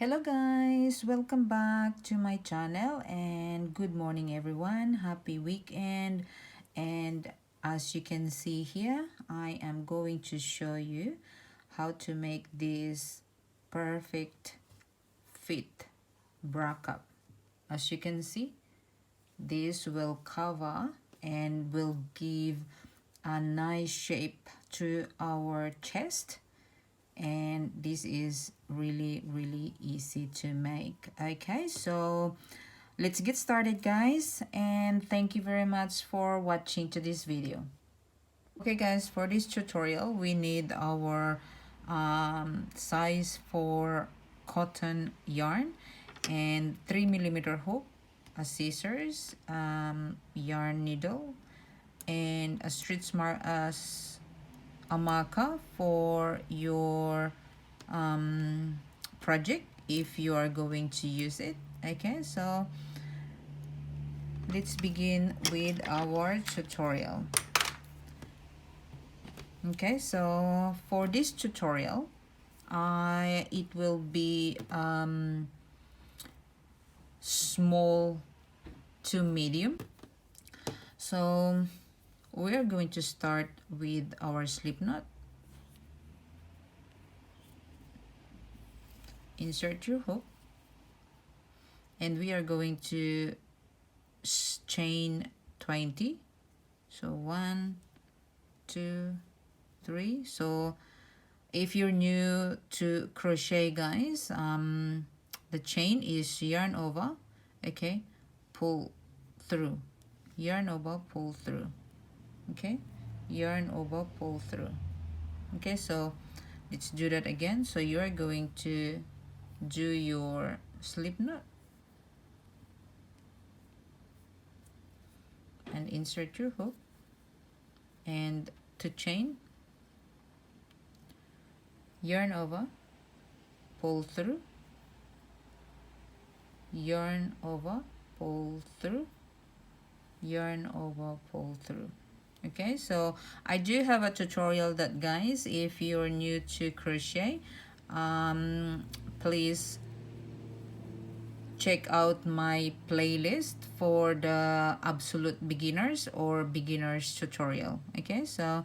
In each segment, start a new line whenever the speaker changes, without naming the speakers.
Hello guys, welcome back to my channel and good morning everyone. Happy weekend. And as you can see here, I am going to show you how to make this perfect fit bra cup. As you can see, this will cover and will give a nice shape to our chest, and this is really easy to make. Okay, so let's get started guys, and thank you very much for watching to this video. Okay guys, for this tutorial we need our size for cotton yarn and 3mm hook, a scissors, yarn needle, and a street smart a marker for your project if you are going to use it. Okay, so let's begin with our tutorial. Okay, so for this tutorial it will be small to medium. So we are going to start with our slip knot. Insert your hook, and we are going to chain 20. So 1, 2, 3. So if you're new to crochet guys, the chain is yarn over, okay, pull through, yarn over, pull through, okay, yarn over, pull through. Okay, so let's do that again. So you are going to do your slip knot and insert your hook, and to chain, yarn over, pull through, yarn over, pull through, yarn over, pull through. Okay, so I do have a tutorial that guys, if you're new to crochet, please check out my playlist for the absolute beginners or beginners tutorial. Okay, so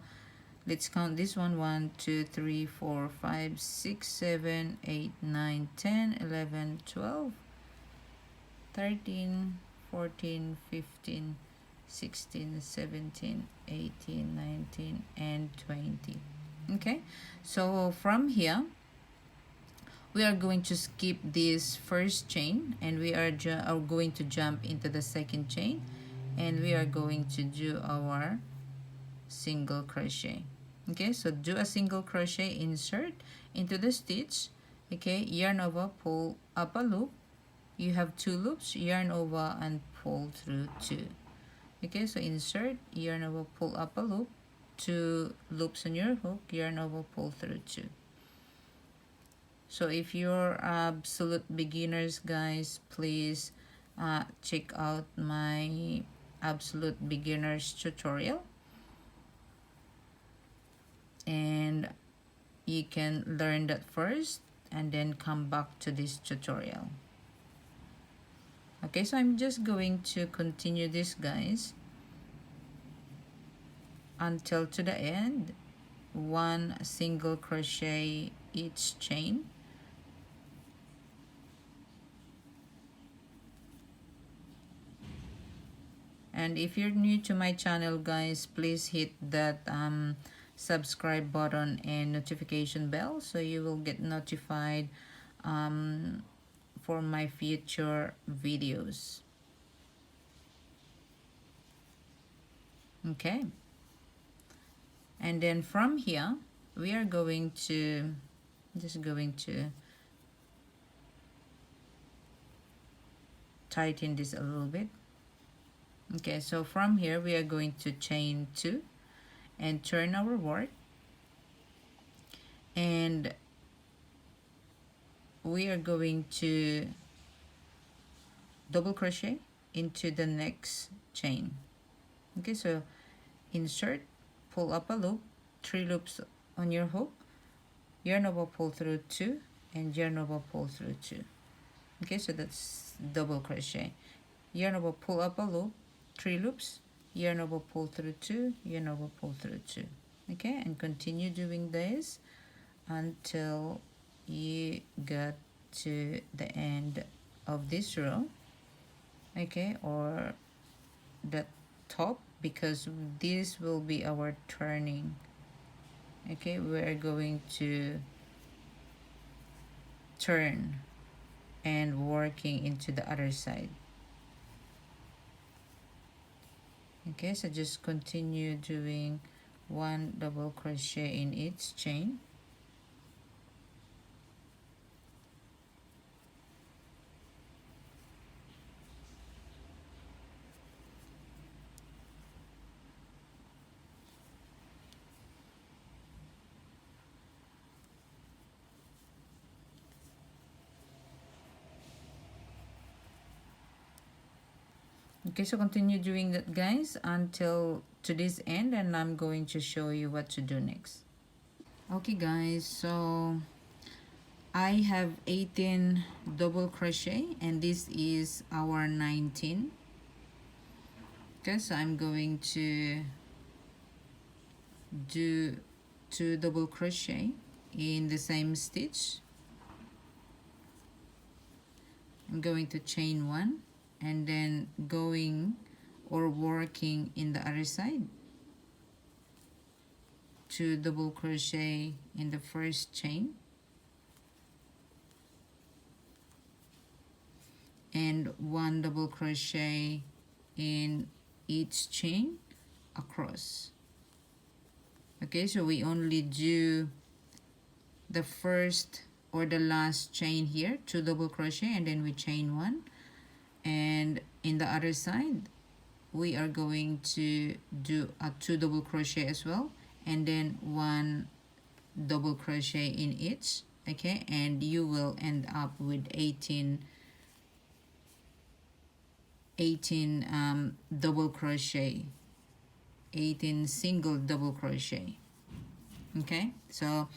let's count this one: 1, 2, 3, 4, 5, 6, 7, 8, 9, 10, 11, 12, 13, 14, 15, 16, 17, 18, 19, and 20. Okay, so from here we are going to skip this first chain, and we are going to jump into the second chain, and we are going to do our single crochet. Okay, so do a single crochet, insert into the stitch, okay, yarn over, pull up a loop. You have 2 loops, yarn over and pull through 2. Okay, so insert, yarn over, pull up a loop, 2 loops on your hook, yarn over, pull through 2. So if you're absolute beginners guys, please check out my absolute beginners tutorial, and you can learn that first and then come back to this tutorial. Okay, so I'm just going to continue this guys until to the end. 1 single crochet each chain, and if you're new to my channel guys, please hit that subscribe button and notification bell so you will get notified for my future videos. Okay, and then from here we are going to tighten this a little bit. Okay, so from here we are going to chain 2 and turn our work, and we are going to double crochet into the next chain. Okay, so insert, pull up a loop, 3 loops on your hook, yarn over, pull through 2, and yarn over, pull through 2. Okay, so that's double crochet. Yarn over, pull up a loop, 3 loops, yarn over, pull through 2, yarn over, pull through 2. Okay, and continue doing this until you get to the end of this row, okay, or the top, because this will be our turning. Okay, we're going to turn and working into the other side. Okay, so just continue doing 1 double crochet in each chain. Okay, so continue doing that, guys, until to this end, and I'm going to show you what to do next. Okay, guys, so I have 18 double crochet, and this is our 19. Okay, so I'm going to do 2 double crochet in the same stitch. I'm going to chain 1 and then going or working in the other side. 2 double crochet in the first chain and 1 double crochet in each chain across. Okay, so we only do the first or the last chain here, 2 double crochet, and then we chain 1, and in the other side we are going to do a 2 double crochet as well, and then 1 double crochet in each. Okay, and you will end up with 18 double crochet, 18 single double crochet. Okay, so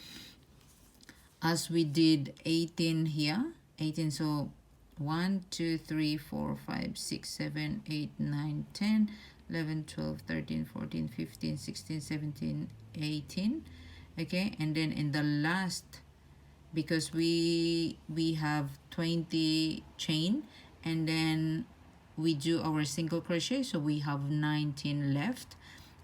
as we did 18 here, 18, so 1 2 3 4 5 6 7 8 9 10 11 12 13 14 15 16 17 18. Okay, and then in the last, because we have 20 chain, and then we do our single crochet, so we have 19 left.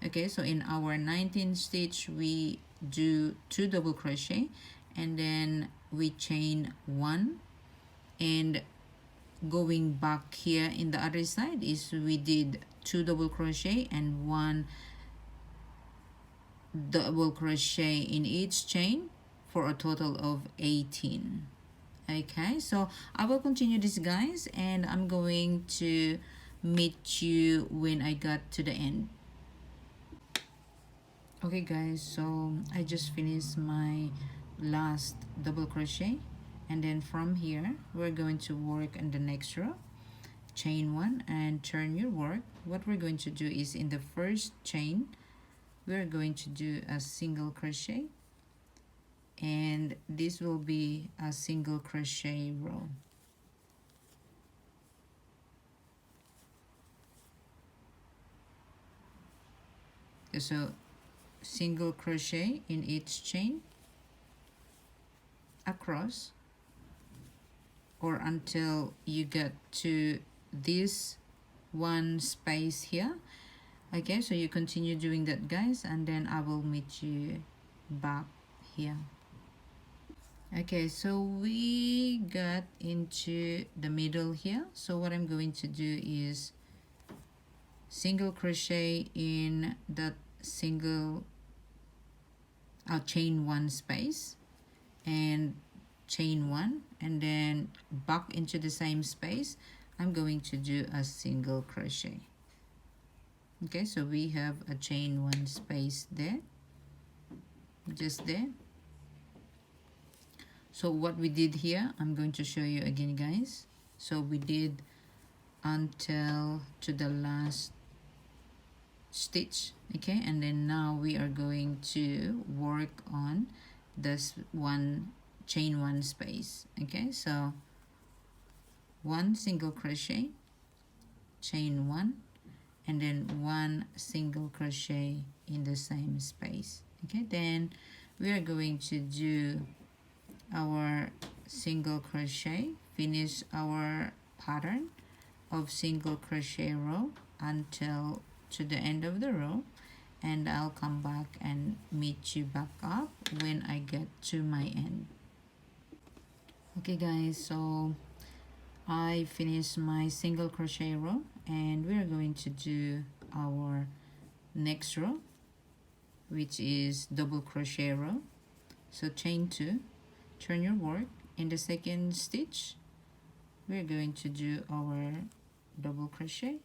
Okay, so in our 19 stitch we do 2 double crochet, and then we chain 1, and going back here in the other side is we did 2 double crochet and 1 double crochet in each chain for a total of 18. Okay, so I will continue this, guys, and I'm going to meet you when I got to the end. Okay, guys, so I just finished my last double crochet, and then from here we're going to work on the next row. Chain 1 and turn your work. What we're going to do is in the first chain we're going to do a single crochet, and this will be a single crochet row. So single crochet in each chain across, or until you get to this one space here. Okay, so you continue doing that, guys, and then I will meet you back here. Okay, so we got into the middle here, so what I'm going to do is single crochet in that single chain 1 space and chain 1, and then back into the same space I'm going to do a single crochet. Okay, so we have a chain 1 space there, just there. So what we did here, I'm going to show you again, guys. So we did until to the last stitch, okay, and then now we are going to work on this one chain 1 space. Okay, so one single crochet, chain one, and then one single crochet in the same space. Okay, then we are going to do our single crochet, finish our pattern of single crochet row until to the end of the row, and I'll come back and meet you back up when I get to my end. Okay guys, so I finished my single crochet row and we're going to do our next row, which is double crochet row. So chain two, turn your work. In the second stitch we're going to do our double crochet.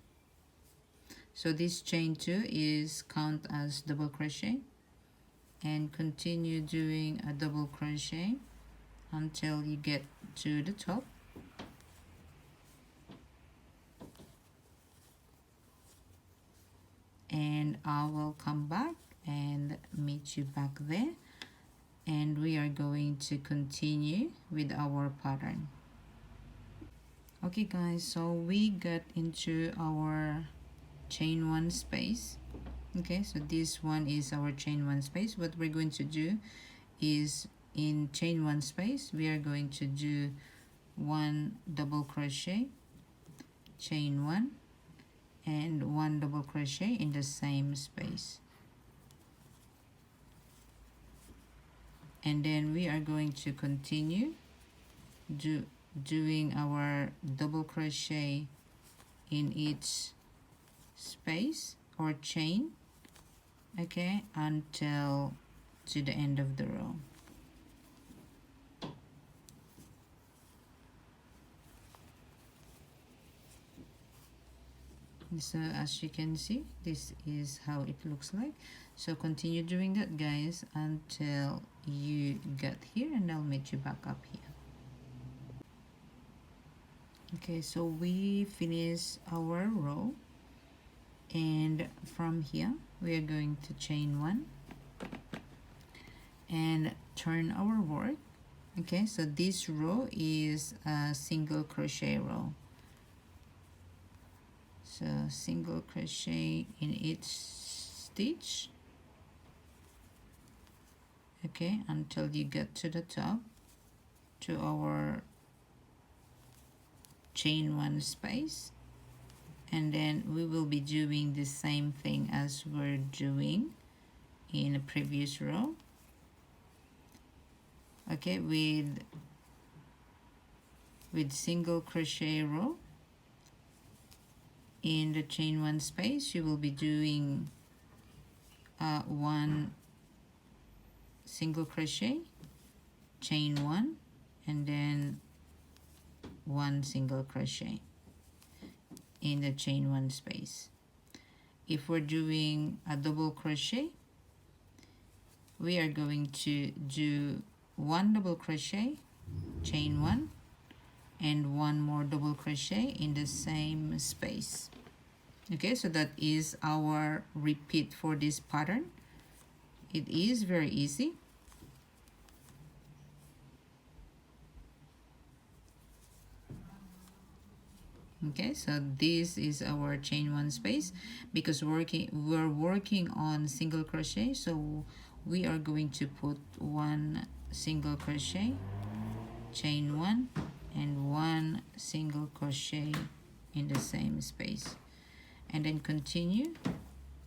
So this chain two is count as double crochet, and continue doing a double crochet until you get to the top. And I will come back and meet you back there, and we are going to continue with our pattern. Okay guys, so we got into our chain one space. Okay, so this one is our chain one space. What we're going to do is in chain one space we are going to do one double crochet, chain one, and one double crochet in the same space, and then we are going to continue doing our double crochet in each space or chain, okay, until to the end of the row. So as you can see, this is how it looks like. So continue doing that guys until you get here, and I'll meet you back up here. Okay, so we finish our row, and from here we are going to chain one and turn our work. Okay, so this row is a single crochet row. So single crochet in each stitch, okay, until you get to the top to our chain one space, and then we will be doing the same thing as we're doing in a previous row, okay, with single crochet row. In the chain one space you will be doing one single crochet, chain one, and then one single crochet in the chain one space. If we're doing a double crochet, we are going to do one double crochet, chain one, and one more double crochet in the same space. Okay, so that is our repeat for this pattern. It is very easy. Okay, so this is our chain one space, because we're working on single crochet, so we are going to put one single crochet, chain one, and one single crochet in the same space, and then continue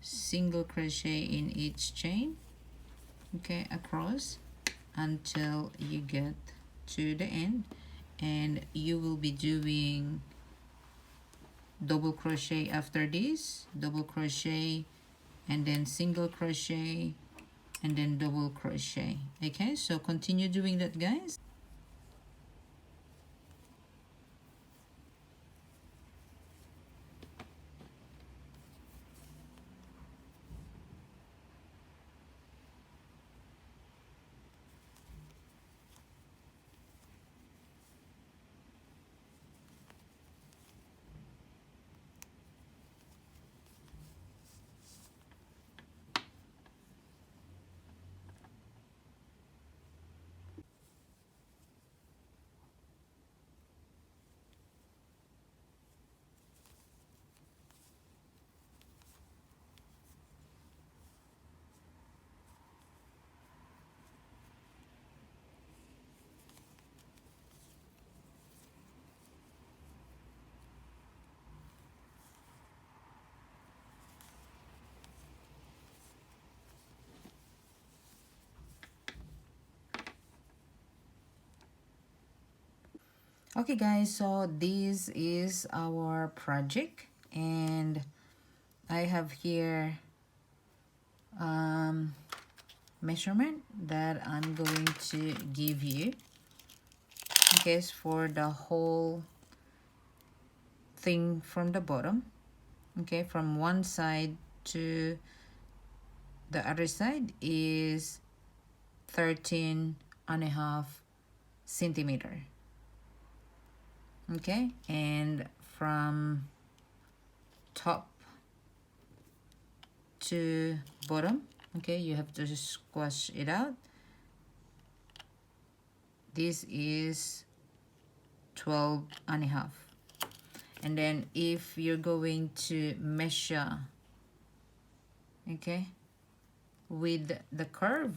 single crochet in each chain, okay, across until you get to the end, and you will be doing double crochet after this, double crochet, and then single crochet, and then double crochet. Okay, so continue doing that guys. Okay guys, so this is our project, and I have here measurement that I'm going to give you. Okay, it's for the whole thing from the bottom, okay, from one side to the other side is 13.5 centimeter. Okay, and from top to bottom, okay, you have to squash it out. This is 12.5. And then if you're going to measure, okay, with the curve,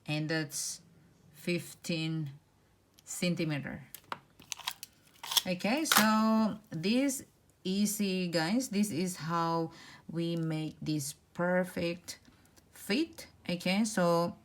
and that's 15 centimeter. Okay, so this easy guys, this is how we make this perfect fit. Okay, so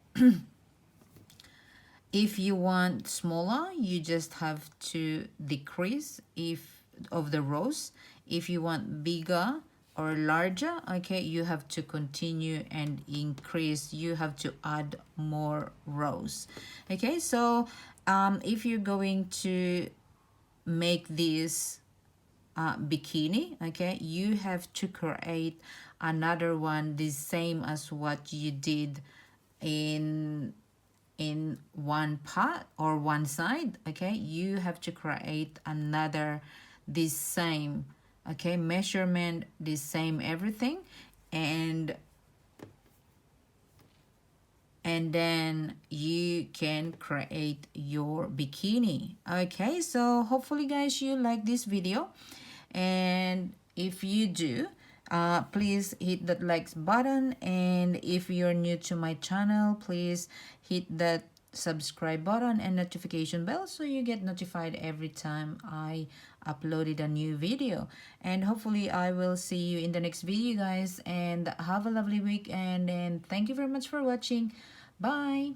if you want smaller, you just have to decrease if of the rows. If you want bigger or larger, okay, you have to continue and increase. You have to add more rows. Okay, so if you're going to make this bikini, okay, you have to create another one the same as what you did in one part or one side. Okay, you have to create another the same, okay, measurement, the same everything, and then you can create your bikini. Okay, so hopefully guys you like this video, and if you do, please hit that likes button, and if you're new to my channel, please hit that subscribe button and notification bell so you get notified every time I uploaded a new video. And hopefully I will see you in the next video guys, and have a lovely week, and thank you very much for watching. Bye.